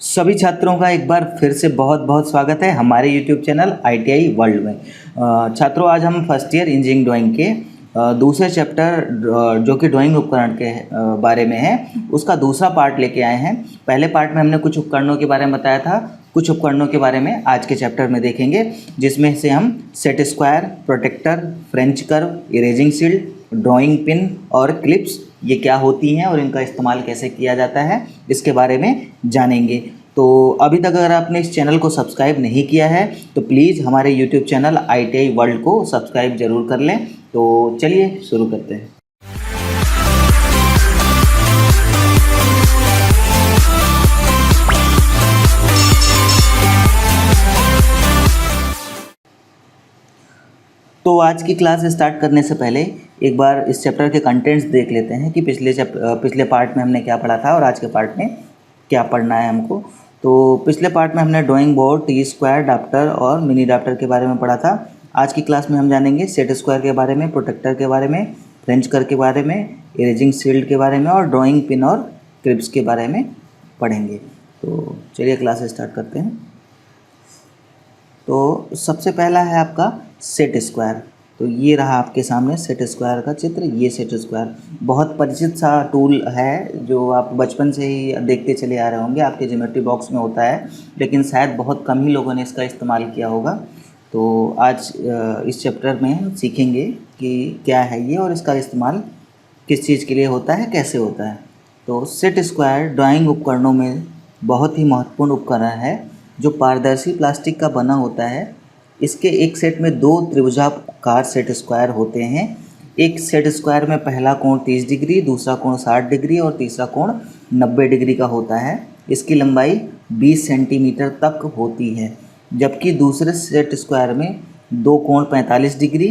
सभी छात्रों का एक बार फिर से बहुत बहुत स्वागत है हमारे YouTube चैनल ITI वर्ल्ड में। छात्रों, आज हम फर्स्ट ईयर इंजीनियरिंग ड्राइंग के दूसरे चैप्टर जो कि ड्राइंग उपकरण के बारे में है, उसका दूसरा पार्ट लेके आए हैं। पहले पार्ट में हमने कुछ उपकरणों के बारे में बताया था, कुछ उपकरणों के बारे में आज के चैप्टर में देखेंगे, जिसमें से हम set square, protractor, French curve, erasing shield, drawing pin और क्लिप्स ये क्या होती हैं और इनका इस्तेमाल कैसे किया जाता है इसके बारे में जानेंगे। तो अभी तक अगर आपने इस चैनल को सब्सक्राइब नहीं किया है तो प्लीज़ हमारे YouTube चैनल ITI वर्ल्ड को सब्सक्राइब जरूर कर लें। तो चलिए शुरू करते हैं। तो आज की क्लास स्टार्ट करने से पहले एक बार इस चैप्टर के कंटेंट्स देख लेते हैं कि पिछले पार्ट में हमने क्या पढ़ा था और आज के पार्ट में क्या पढ़ना है हमको। तो पिछले पार्ट में हमने ड्राइंग बोर्ड, टी स्क्वायर, डाप्टर और मिनी डाप्टर के बारे में पढ़ा था। आज की क्लास में हम जानेंगे सेट स्क्वायर के बारे में, प्रोटेक्टर के बारे में, फ्रेंच कर्व के बारे में, इरेजिंग शील्ड के बारे में और ड्राइंग पिन और क्लिप्स के बारे में पढ़ेंगे। तो चलिए क्लास स्टार्ट करते हैं। तो सबसे पहला है आपका सेट स्क्वायर। तो ये रहा आपके सामने सेट स्क्वायर का चित्र। ये सेट स्क्वायर बहुत परिचित सा टूल है जो आप बचपन से ही देखते चले आ रहे होंगे, आपके ज्योमेट्री बॉक्स में होता है, लेकिन शायद बहुत कम ही लोगों ने इसका इस्तेमाल किया होगा। तो आज इस चैप्टर में हम सीखेंगे कि क्या है ये और इसका इस्तेमाल किस चीज़ के लिए होता है, कैसे होता है। तो सेट स्क्वायर ड्राइंग उपकरणों में बहुत ही महत्वपूर्ण उपकरण है जो पारदर्शी प्लास्टिक का बना होता है। इसके एक सेट में दो त्रिभुजाकार सेट स्क्वायर होते हैं। एक सेट स्क्वायर में पहला कोण 30 डिग्री, दूसरा कोण 60 डिग्री और तीसरा कोण 90 डिग्री का होता है। इसकी लंबाई 20 सेंटीमीटर तक होती है, जबकि दूसरे सेट स्क्वायर में दो कोण 45 डिग्री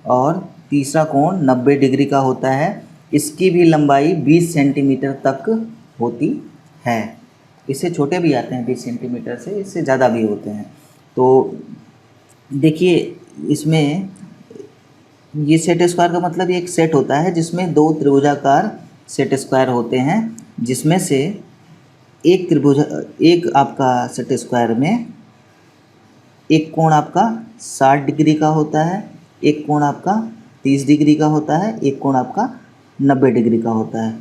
और तीसरा कोण 90 डिग्री का होता है। इसकी भी लंबाई 20 सेंटीमीटर तक होती है। इससे छोटे भी आते हैं 20 सेंटीमीटर से, इससे ज़्यादा भी होते हैं। तो देखिए, इसमें ये सेट स्क्वायर का मतलब ये एक सेट होता है जिसमें दो त्रिभुजाकार सेट स्क्वायर होते हैं, जिसमें से एक आपका सेट स्क्वायर में एक कोण आपका 60 डिग्री का होता है, एक कोण आपका 30 डिग्री का होता है, एक कोण आपका 90 डिग्री का होता है।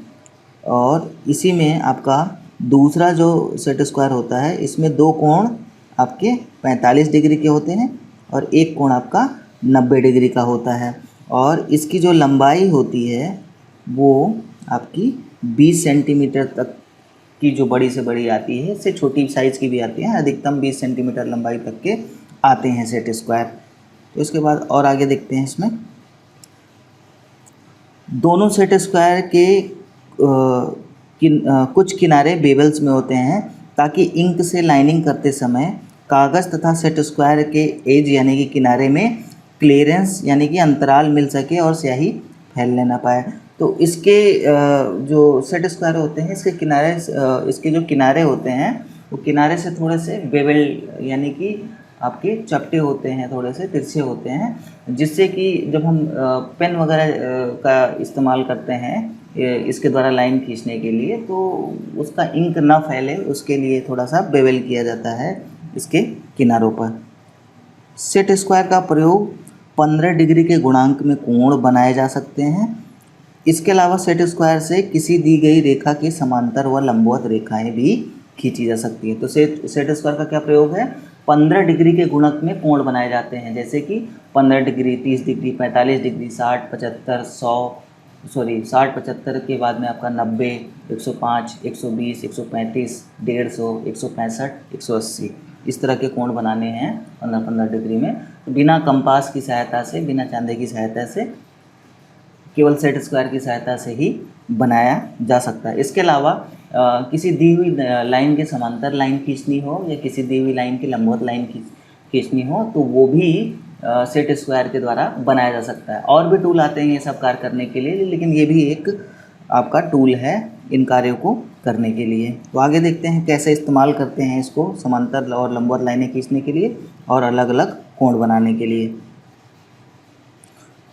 और इसी में आपका दूसरा जो सेट स्क्वायर होता है, इसमें दो कोण आपके 45 डिग्री के होते हैं और एक कोण आपका 90 डिग्री का होता है। और इसकी जो लंबाई होती है वो आपकी 20 सेंटीमीटर तक की जो बड़ी से बड़ी आती है, इससे छोटी साइज़ की भी आती है, अधिकतम 20 सेंटीमीटर लंबाई तक के आते हैं सेट स्क्वायर। तो इसके बाद और आगे देखते हैं। इसमें दोनों सेट स्क्वायर के कुछ किनारे बेवल्स में होते हैं ताकि इंक से लाइनिंग करते समय कागज़ तथा सेट स्क्वायर के एज यानी कि किनारे में क्लियरेंस यानी कि अंतराल मिल सके और स्याही फैलने ना पाए। तो इसके जो सेट स्क्वायर होते हैं, इसके जो किनारे होते हैं वो किनारे से थोड़े से बेवल यानी कि आपके चपटे होते हैं, थोड़े से तिरछे होते हैं, जिससे कि जब हम पेन वगैरह का इस्तेमाल करते हैं इसके द्वारा लाइन खींचने के लिए, तो उसका इंक ना फैले उसके लिए थोड़ा सा बेवल किया जाता है इसके किनारों पर। सेट स्क्वायर का प्रयोग 15 डिग्री के गुणांक में कोण बनाए जा सकते हैं। इसके अलावा सेट स्क्वायर से किसी दी गई रेखा के समांतर व लंबवत रेखाएं भी खींची जा सकती है। तो सेट स्क्वायर का क्या प्रयोग है? 15 डिग्री के गुणक में कोण बनाए जाते हैं, जैसे कि 15 डिग्री, 30 डिग्री, 45 डिग्री, 60, 75, 60, 75 के बाद में आपका 90, 105, 120, 135, 150, 165, 180 इस तरह के कोण बनाने हैं 15-15 डिग्री में। तो बिना कंपास की सहायता से, बिना चांदे की सहायता से, केवल सेट स्क्वायर की सहायता से ही बनाया जा सकता है। इसके अलावा किसी दी हुई लाइन के समांतर लाइन खींचनी हो या किसी दी हुई लाइन की लंबवत लाइन खींचनी हो तो वो भी सेट स्क्वायर के द्वारा बनाया जा सकता है। और भी टूल आते हैं ये सब कार्य करने के लिए, लेकिन ये भी एक आपका टूल है इन कार्यों को करने के लिए। तो आगे देखते हैं कैसे इस्तेमाल करते हैं इसको समांतर और लंबवत लाइनें खींचने के लिए और अलग अलग कोण बनाने के लिए।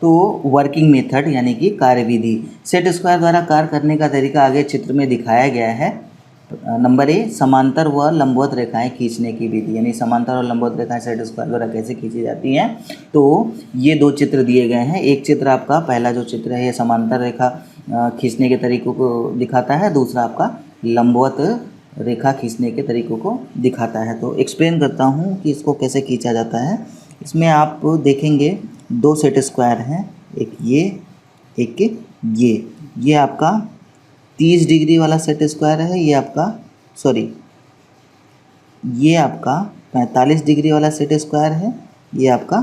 तो वर्किंग मेथड यानी कि कार्यविधि, सेट स्क्वायर द्वारा कार्य करने का तरीका आगे चित्र में दिखाया गया है। नंबर ए, समांतर व लंबवत रेखाएं खींचने की विधि, यानी समांतर और लंबवत रेखाएं सेट स्क्वायर द्वारा कैसे खींची जाती हैं। तो ये दो चित्र दिए गए हैं। एक चित्र आपका पहला जो चित्र है ये समांतर रेखा खींचने के तरीकों को दिखाता है, दूसरा आपका लंबवत रेखा खींचने के तरीकों को दिखाता है। तो एक्सप्लेन करता हूँ कि इसको कैसे खींचा जाता है। इसमें आप देखेंगे दो सेट स्क्वायर हैं, एक एक ये आपका 30 डिग्री वाला सेट स्क्वायर है, ये आपका 45 डिग्री वाला सेट स्क्वायर है, ये आपका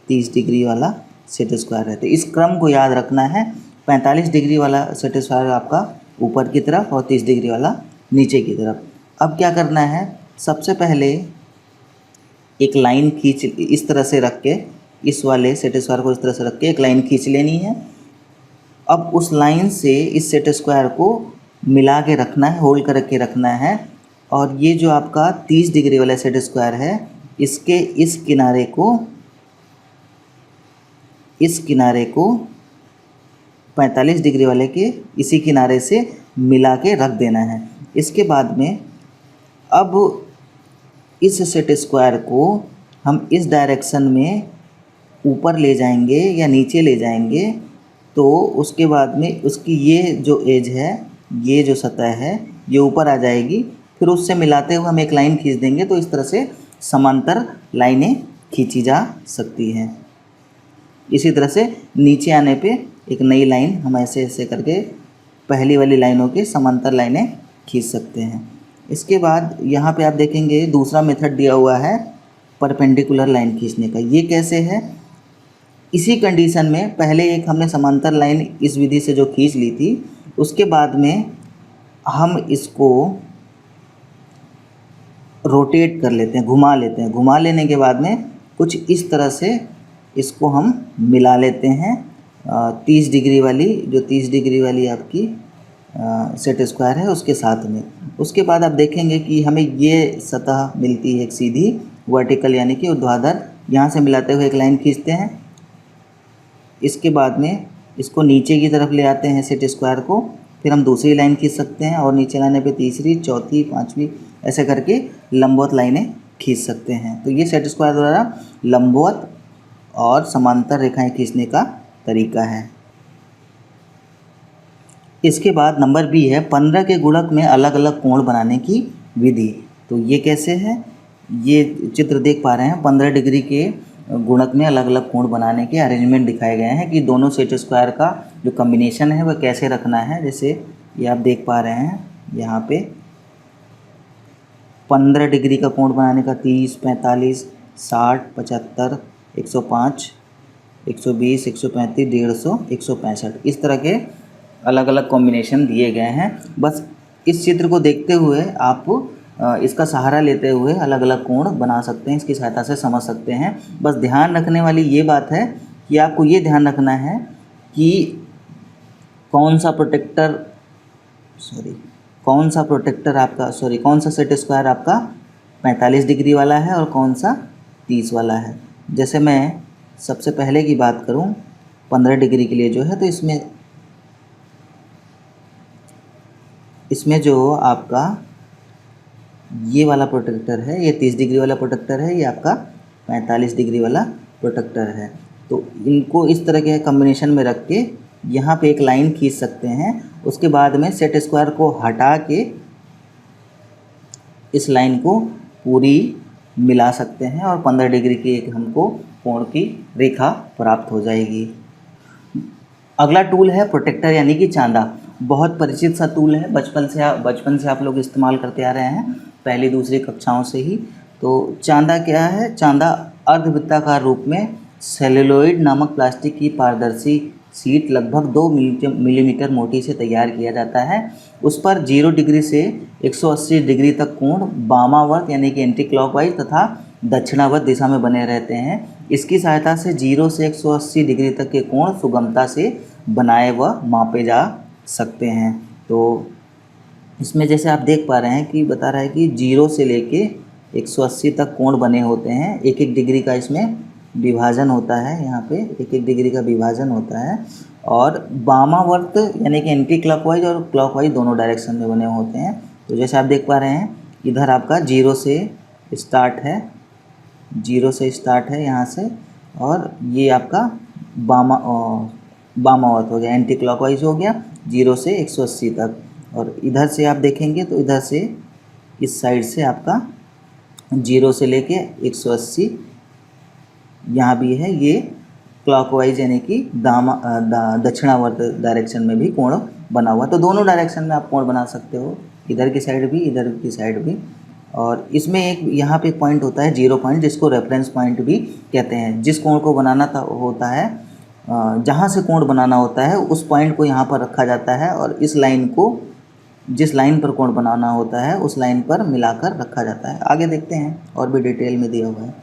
30 डिग्री वाला सेट स्क्वायर है। तो इस क्रम को याद रखना है। 45 डिग्री वाला सेट स्क्वायर आपका ऊपर की तरफ और 30 डिग्री वाला नीचे की तरफ। अब क्या करना है, सबसे पहले एक लाइन खींच, इस तरह से रख के, इस वाले सेट स्क्वायर को इस तरह से रख के एक लाइन खींच लेनी है। अब उस लाइन से इस सेट स्क्वायर को मिला के रखना है, होल्ड करके रखना है। और ये जो आपका 30 डिग्री वाला सेट स्क्वायर है, इसके इस किनारे को 45 डिग्री वाले के इसी किनारे से मिला के रख देना है। इसके बाद में अब इस सेट स्क्वायर को हम इस डायरेक्शन में ऊपर ले जाएंगे या नीचे ले जाएंगे, तो उसके बाद में उसकी ये जो एज है, ये जो सतह है, ये ऊपर आ जाएगी। फिर उससे मिलाते हुए हम एक लाइन खींच देंगे, तो इस तरह से समांतर लाइनें खींची जा सकती हैं। इसी तरह से नीचे आने पे एक नई लाइन हम ऐसे ऐसे करके पहली वाली लाइनों के समांतर लाइनें खींच सकते हैं। इसके बाद यहाँ पे आप देखेंगे दूसरा मेथड दिया हुआ है परपेंडिकुलर लाइन खींचने का। ये कैसे है, इसी कंडीशन में पहले एक हमने समांतर लाइन इस विधि से जो खींच ली थी, उसके बाद में हम इसको रोटेट कर लेते हैं, घुमा लेते हैं। घुमा लेने के बाद में कुछ इस तरह से इसको हम मिला लेते हैं 30 डिग्री वाली आपकी सेट स्क्वायर है उसके साथ में। उसके बाद आप देखेंगे कि हमें ये सतह मिलती है एक सीधी वर्टिकल यानी कि ऊर्ध्वाधर। यहाँ से मिलाते हुए एक लाइन खींचते हैं। इसके बाद में इसको नीचे की तरफ ले आते हैं सेट स्क्वायर को, फिर हम दूसरी लाइन खींच सकते हैं और नीचे लाने पे तीसरी, चौथी, पांचवी, ऐसे करके लंबवत लाइनें खींच सकते हैं। तो ये सेट स्क्वायर द्वारा लंबवत और समांतर रेखाएं खींचने का तरीका है। इसके बाद नंबर बी है 15 के गुणक में अलग अलग कोण बनाने की विधि। तो ये कैसे है, ये चित्र देख पा रहे हैं 15 डिग्री के गुणक में अलग अलग कोण बनाने के अरेंजमेंट दिखाए गए हैं कि दोनों सेट स्क्वायर का जो कॉम्बिनेशन है वह कैसे रखना है। जैसे ये आप देख पा रहे हैं यहाँ पे 15 डिग्री का कोण बनाने का 30, 45, 60, 75, 105, 120, 135, 150, 165, इस तरह के अलग अलग कॉम्बिनेशन दिए गए हैं। बस इस चित्र को देखते हुए आप इसका सहारा लेते हुए अलग अलग कोण बना सकते हैं, इसकी सहायता से समझ सकते हैं। बस ध्यान रखने वाली ये बात है कि आपको ये ध्यान रखना है कि कौन सा सेट स्क्वायर आपका 45 डिग्री वाला है और कौन सा 30 वाला है। जैसे मैं सबसे पहले की बात करूं 15 डिग्री के लिए जो है, तो इसमें जो आपका ये वाला प्रोटेक्टर है, ये 30 डिग्री वाला प्रोटेक्टर है, ये आपका 45 डिग्री वाला प्रोटेक्टर है। तो इनको इस तरह के कॉम्बिनेशन में रख के यहाँ पे एक लाइन खींच सकते हैं। उसके बाद में सेट स्क्वायर को हटा के इस लाइन को पूरी मिला सकते हैं और 15 डिग्री की एक हमको कोण की रेखा प्राप्त हो जाएगी। अगला टूल है प्रोटेक्टर यानी कि चांदा। बहुत परिचित सा टूल है, बचपन से आप लोग इस्तेमाल करते आ रहे हैं, पहली दूसरी कक्षाओं से ही। तो चांदा क्या है, चांदा अर्धवृत्ताकार रूप में सेलुलोइड नामक प्लास्टिक की पारदर्शी शीट लगभग 2 मिलीमीटर मोटी से तैयार किया जाता है। उस पर 0 डिग्री से 180 डिग्री तक कोण वामावर्त यानी कि एंटी क्लॉकवाइज तथा दक्षिणावर्त दिशा में बने रहते हैं। इसकी सहायता से 0 से 180 डिग्री तक के कोण सुगमता से बनाए व मापे जा सकते हैं। तो इसमें जैसे आप देख पा रहे हैं कि बता रहा है कि 0 से लेके 180 तक कोण बने होते हैं। एक एक डिग्री का इसमें विभाजन होता है, यहाँ पे एक एक डिग्री का विभाजन होता है। और वामावर्त यानी कि एंटी क्लॉकवाइज और क्लॉकवाइज दोनों डायरेक्शन में बने होते हैं। तो जैसे आप देख पा रहे हैं इधर आपका जीरो से स्टार्ट है, यहाँ से, और ये आपका बामावर्त हो गया, एंटी क्लॉकवाइज हो गया 0 से 180 तक। और इधर से आप देखेंगे तो इधर से इस साइड से आपका 0 से लेके 180 यहाँ भी है, ये क्लॉकवाइज यानी कि दक्षिणावर्त डायरेक्शन में भी कोण बना हुआ। तो दोनों डायरेक्शन में आप कोण बना सकते हो, इधर की साइड भी, इधर की साइड भी। और इसमें एक यहाँ पे पॉइंट होता है 0 पॉइंट, जिसको रेफरेंस पॉइंट भी कहते हैं। जिस कोण को बनाना होता है, जहाँ से कोण बनाना होता है उस पॉइंट को यहाँ पर रखा जाता है, और इस लाइन को, जिस लाइन पर कोण बनाना होता है उस लाइन पर मिलाकर रखा जाता है। आगे देखते हैं, और भी डिटेल में दिया हुआ है।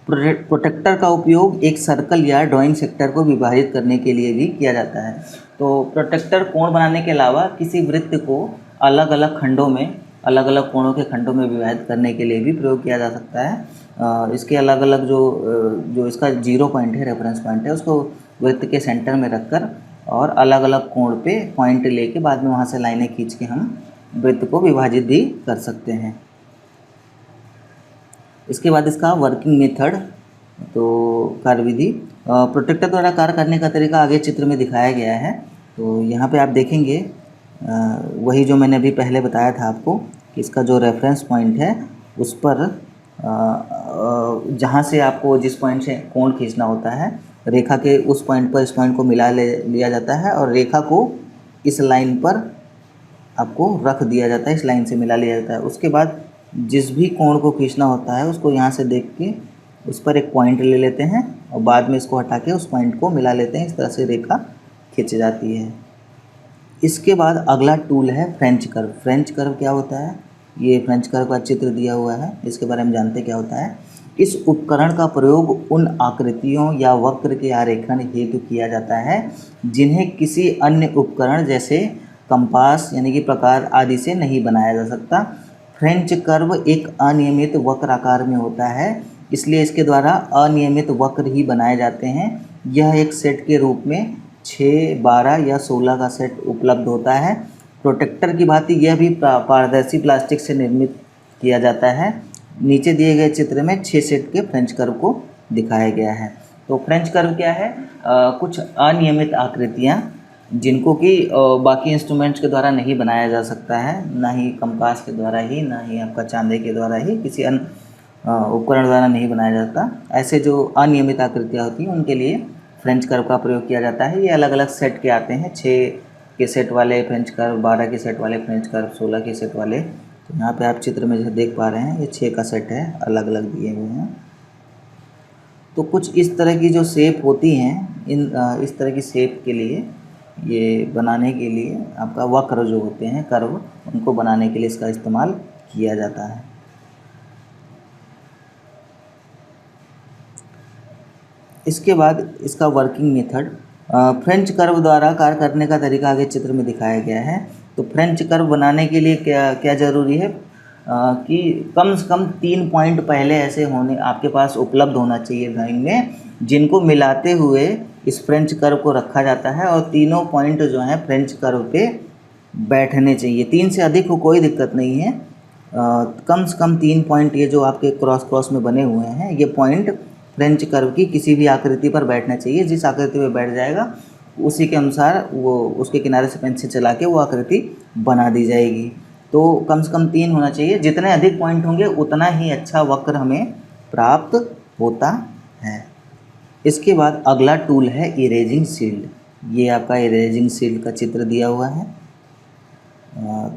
प्रोटेक्टर का उपयोग एक सर्कल या ड्राइंग सेक्टर को विभाजित करने के लिए भी किया जाता है। तो प्रोटेक्टर कोण बनाने के अलावा किसी वृत्त को अलग अलग खंडों में, अलग अलग कोणों के खंडों में विभाजित करने के लिए भी प्रयोग किया जा सकता है। इसके अलग अलग जो इसका 0 पॉइंट है, रेफरेंस पॉइंट है, उसको वृत्त के सेंटर में रखकर और अलग अलग कोण पे पॉइंट लेके बाद में वहाँ से लाइनें खींच के हम वृत्त को विभाजित भी कर सकते हैं। इसके बाद इसका वर्किंग मेथड, तो कार्यविधि। प्रोटेक्टर द्वारा कार्य करने का तरीका आगे चित्र में दिखाया गया है। तो यहाँ पे आप देखेंगे वही जो मैंने अभी पहले बताया था आपको कि इसका जो रेफरेंस पॉइंट है उस पर जहाँ से आपको जिस पॉइंट से कोण खींचना होता है, रेखा के उस पॉइंट पर इस पॉइंट को मिला लिया जाता है और रेखा को इस लाइन पर आपको रख दिया जाता है, इस लाइन से मिला लिया जाता है। उसके बाद जिस भी कोण को खींचना होता है उसको यहाँ से देख के उस पर एक पॉइंट ले लेते हैं और बाद में इसको हटा के उस पॉइंट को मिला लेते हैं। इस तरह से रेखा खींच जाती है। इसके बाद अगला टूल है फ्रेंच कर्व। फ्रेंच कर्व क्या होता है? ये फ्रेंच कर्व का चित्र दिया हुआ है, इसके बारे में जानते क्या होता है। इस उपकरण का प्रयोग उन आकृतियों या वक्र के आरेखन हेतु किया जाता है जिन्हें किसी अन्य उपकरण जैसे कंपास यानी कि प्रकार आदि से नहीं बनाया जा सकता। फ्रेंच कर्व एक अनियमित वक्र आकार में होता है, इसलिए इसके द्वारा अनियमित वक्र ही बनाए जाते हैं। यह एक सेट के रूप में 6, 12 या 16 का सेट उपलब्ध होता है। प्रोटेक्टर की भांति यह भी पारदर्शी प्लास्टिक से निर्मित किया जाता है। नीचे दिए गए चित्र में 6 सेट के फ्रेंच कर्व को दिखाया गया है। तो फ्रेंच कर्व क्या है? कुछ अनियमित आकृतियाँ जिनको कि बाकी इंस्ट्रूमेंट्स के द्वारा नहीं बनाया जा सकता है, ना ही कंपास के द्वारा ही, ना ही आपका चांदे के द्वारा ही, किसी अन्य उपकरण द्वारा नहीं बनाया जाता। ऐसे जो अनियमित आकृतियाँ होती हैं उनके लिए फ्रेंच कर्व का प्रयोग किया जाता है। ये अलग अलग सेट के आते हैं, 6 के सेट वाले फ्रेंच कर्व, 12 के सेट वाले फ्रेंच कर्व, 16 के सेट वाले। तो यहाँ पे आप चित्र में जो देख पा रहे हैं ये 6 का सेट है, अलग अलग दिए हुए हैं। तो कुछ इस तरह की जो शेप होती हैं, इस तरह की शेप के लिए, ये बनाने के लिए आपका वक्र जो होते हैं, कर्व, उनको बनाने के लिए इसका इस्तेमाल किया जाता है। इसके बाद इसका वर्किंग मेथड, फ्रेंच कर्व द्वारा कार्य करने का तरीका आगे चित्र में दिखाया गया है। तो फ्रेंच कर्व बनाने के लिए क्या क्या ज़रूरी है कि कम से कम 3 पॉइंट पहले ऐसे होने आपके पास उपलब्ध होना चाहिए ड्राइंग में, जिनको मिलाते हुए इस फ्रेंच कर्व को रखा जाता है और तीनों पॉइंट जो हैं फ्रेंच कर्व पे बैठने चाहिए। 3 से अधिक हो कोई दिक्कत नहीं है, कम से कम 3 पॉइंट ये जो आपके क्रॉस में बने हुए हैं, ये पॉइंट फ्रेंच कर्व की किसी भी आकृति पर बैठना चाहिए। जिस आकृति पर बैठ जाएगा उसी के अनुसार वो उसके किनारे से पेंसिल चला के वो आकृति बना दी जाएगी। तो कम से कम 3 होना चाहिए। जितने अधिक पॉइंट होंगे उतना ही अच्छा वक्र हमें प्राप्त होता है। इसके बाद अगला टूल है इरेजिंग शील्ड। ये आपका इरेजिंग शील्ड का चित्र दिया हुआ है।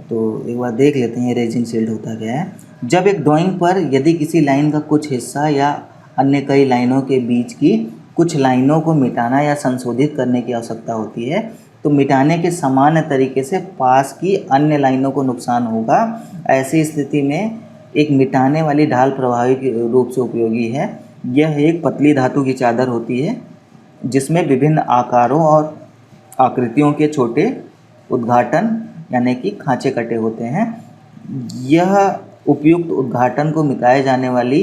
तो एक बार देख लेते हैं इरेजिंग शील्ड होता क्या है। जब एक ड्राइंग पर यदि किसी लाइन का कुछ हिस्सा या अन्य कई लाइनों के बीच की कुछ लाइनों को मिटाना या संशोधित करने की आवश्यकता होती है, तो मिटाने के समान तरीके से पास की अन्य लाइनों को नुकसान होगा। ऐसी स्थिति में एक मिटाने वाली ढाल प्रभावी रूप से उपयोगी है। यह एक पतली धातु की चादर होती है जिसमें विभिन्न आकारों और आकृतियों के छोटे उद्घाटन यानी कि खांचे कटे होते हैं। यह उपयुक्त उद्घाटन को मिटाए जाने वाली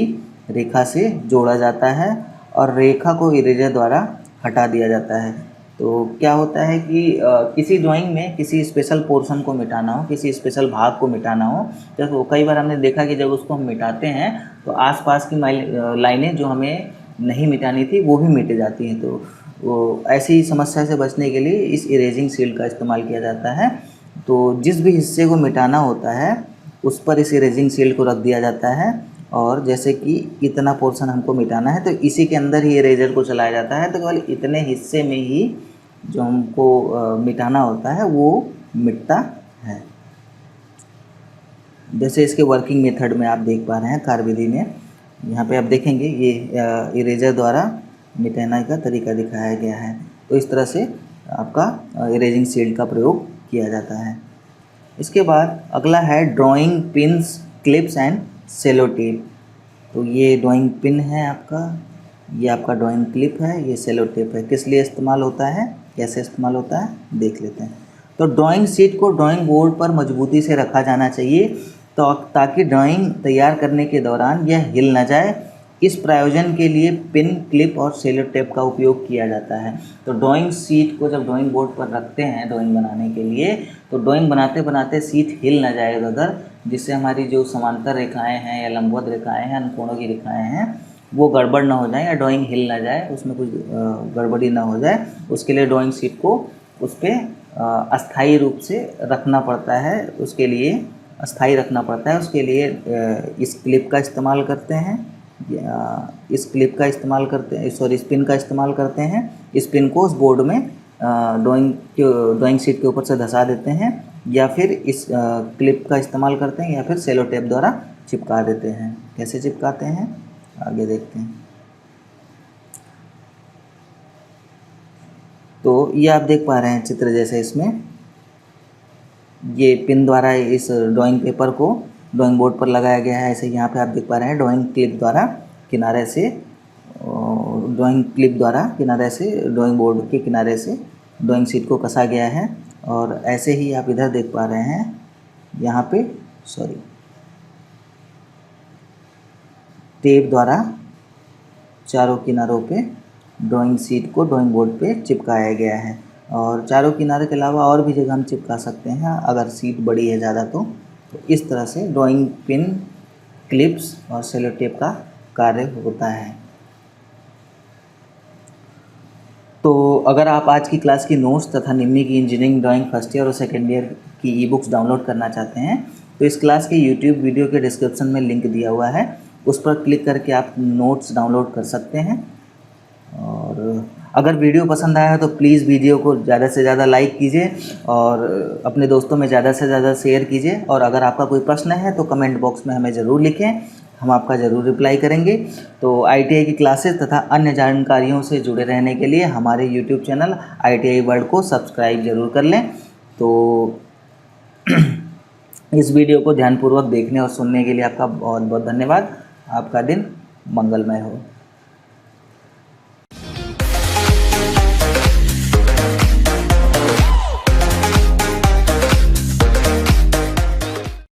रेखा से जोड़ा जाता है और रेखा को इरेजर द्वारा हटा दिया जाता है। तो क्या होता है कि किसी ड्राइंग में किसी स्पेशल पोर्शन को मिटाना हो, किसी स्पेशल भाग को मिटाना हो, जब कई बार हमने देखा कि जब उसको हम मिटाते हैं तो आसपास की लाइनें जो हमें नहीं मिटानी थी वो भी मिट जाती हैं। तो वो ऐसी समस्या से बचने के लिए इस इरेजिंग शील्ड का इस्तेमाल किया जाता है। तो जिस भी हिस्से को मिटाना होता है उस पर इस इरेजिंग शील्ड को रख दिया जाता है, और जैसे कि इतना पोर्शन हमको मिटाना है तो इसी के अंदर ही इरेजर को चलाया जाता है, तो केवल इतने हिस्से में ही जो हमको मिटाना होता है वो मिटता है। जैसे इसके वर्किंग मेथड में आप देख पा रहे हैं कार्यविधि में, यहाँ पे आप देखेंगे ये इरेजर द्वारा मिटाने का तरीका दिखाया गया है। तो इस तरह से आपका इरेजिंग शील्ड का प्रयोग किया जाता है। इसके बाद अगला है drawing pins, clips and sellotape. तो ये ड्राइंग पिन है आपका, ये आपका ड्राइंग क्लिप है, ये सेलो टेप है। किस लिए इस्तेमाल होता है, कैसे इस्तेमाल होता है देख लेते हैं। तो ड्राइंग शीट को ड्राइंग बोर्ड पर मजबूती से रखा जाना चाहिए तो ताकि ड्राइंग तैयार करने के दौरान यह हिल न जाए। इस प्रयोजन के लिए पिन, क्लिप और सेलो टेप का उपयोग किया जाता है। तो ड्राइंग शीट को जब ड्राइंग बोर्ड पर रखते हैं ड्राइंग बनाने के लिए, तो ड्राइंग बनाते बनाते शीट हिल ना जाए उधर, जिससे हमारी जो समांतर रेखाएं हैं या लंबवत रेखाएं हैं, अनुकोणों की रेखाएं हैं, वो गड़बड़ ना हो जाए या ड्राइंग हिल ना जाए, उसमें कुछ गड़बड़ी ना हो जाए। उसके लिए ड्राइंग शीट को उस पर अस्थायी रूप से रखना पड़ता है, उसके लिए अस्थायी रखना पड़ता है। उसके लिए इस क्लिप का इस्तेमाल करते हैं, इस क्लिप का इस्तेमाल करते हैं, सॉरी इस पिन का इस्तेमाल करते हैं। इस पिन को उस बोर्ड में ड्राइंग शीट के ऊपर से धंसा देते हैं, या फिर इस क्लिप का इस्तेमाल करते हैं, या फिर सेलो टेप द्वारा चिपका देते हैं। कैसे चिपकाते हैं आगे देखते हैं। तो ये आप देख पा रहे हैं चित्र, जैसे इसमें ये पिन द्वारा इस ड्राइंग पेपर को ड्राइंग बोर्ड पर लगाया गया है। ऐसे यहाँ पे आप देख पा रहे हैं ड्राइंग क्लिप द्वारा किनारे से ड्राइंग बोर्ड के किनारे से ड्राइंग शीट को कसा गया है। और ऐसे ही आप इधर देख पा रहे हैं, यहाँ पे टेप द्वारा चारों किनारों पे ड्राइंग शीट को ड्राइंग बोर्ड पे चिपकाया गया है। और चारों किनारे के अलावा और भी जगह हम चिपका सकते हैं अगर शीट बड़ी है ज़्यादा तो इस तरह से ड्राइंग पिन, क्लिप्स और सेलो टेप का कार्य होता है। तो अगर आप आज की क्लास की नोट्स तथा निम्मी की इंजीनियरिंग ड्राइंग फर्स्ट ईयर और सेकेंड ईयर की ई बुक्स डाउनलोड करना चाहते हैं तो इस क्लास के यूट्यूब वीडियो के डिस्क्रिप्शन में लिंक दिया हुआ है, उस पर क्लिक करके आप नोट्स डाउनलोड कर सकते हैं। और अगर वीडियो पसंद आया है तो प्लीज़ वीडियो को ज़्यादा से ज़्यादा लाइक कीजिए और अपने दोस्तों में ज़्यादा से ज़्यादा शेयर कीजिए। और अगर आपका कोई प्रश्न है तो कमेंट बॉक्स में हमें ज़रूर लिखें, हम आपका ज़रूर रिप्लाई करेंगे। तो ITI की क्लासेस तथा अन्य जानकारियों से जुड़े रहने के लिए हमारे YouTube चैनल ITI वर्ल्ड को सब्सक्राइब ज़रूर कर लें। तो इस वीडियो को ध्यानपूर्वक देखने और सुनने के लिए आपका बहुत बहुत धन्यवाद। आपका दिन मंगलमय हो।